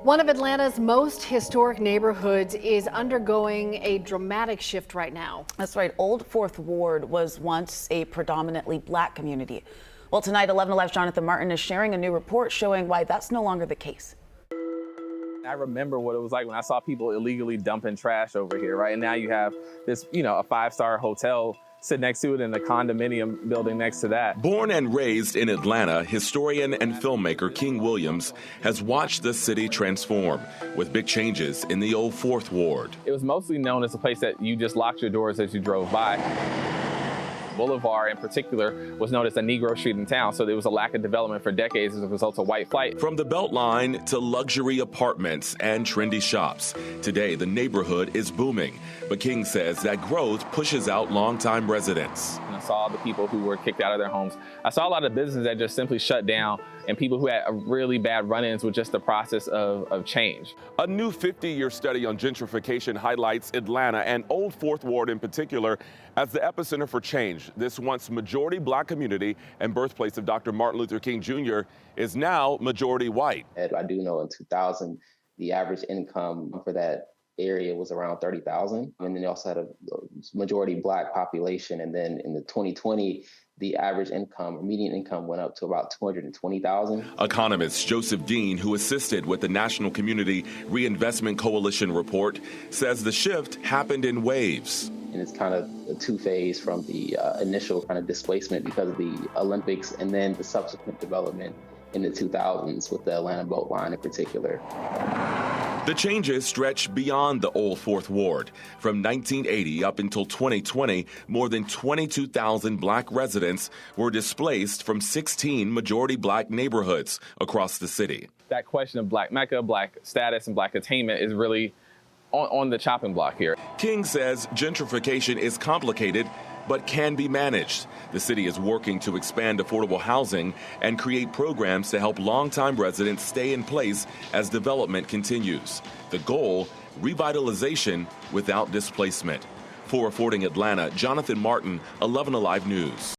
One of Atlanta's most historic neighborhoods is undergoing a dramatic shift right now. That's right. Old Fourth Ward was once a predominantly black community. Well, tonight, 11 Alive's Jonathan Martin is sharing a new report showing why that's no longer the case. I remember what it was like when I saw people illegally dumping trash over here, right? And now you have this, a five-star hotel sit next to it and a condominium building next to that. Born and raised in Atlanta, historian and filmmaker King Williams has watched the city transform with big changes in the old Fourth Ward. It was mostly known as a place that you just locked your doors as you drove by. Boulevard in particular was known as the Negro street in town, so there was a lack of development for decades as a result of white flight. From the Beltline to luxury apartments and trendy shops, today the neighborhood is booming. But King says that growth pushes out longtime residents. And I saw the people who were kicked out of their homes. I saw a lot of businesses that just simply shut down and people who had really bad run-ins with just the process of change. A new 50-year study on gentrification highlights Atlanta and Old Fourth Ward in particular as the epicenter for change. This once majority black community and birthplace of Dr. Martin Luther King Jr. is now majority white. I do know in 2000, the average income for that area was around $30,000. And then they also had a majority black population. And then in the 2020, the average income, or median income, went up to about $220,000. Economist Joseph Dean, who assisted with the National Community Reinvestment Coalition report, says the shift happened in waves. And it's kind of a two-phase from the initial kind of displacement because of the Olympics and then the subsequent development in the 2000s with the Atlanta Beltline in particular. The changes stretch beyond the old Fourth Ward. From 1980 up until 2020, more than 22,000 black residents were displaced from 16 majority black neighborhoods across the city. That question of black Mecca, black status, and black attainment is really on the chopping block here. King says gentrification is complicated but can be managed. The city is working to expand affordable housing and create programs to help longtime residents stay in place as development continues. The goal, revitalization without displacement. For Reporting Atlanta, Jonathan Martin, 11 Alive News.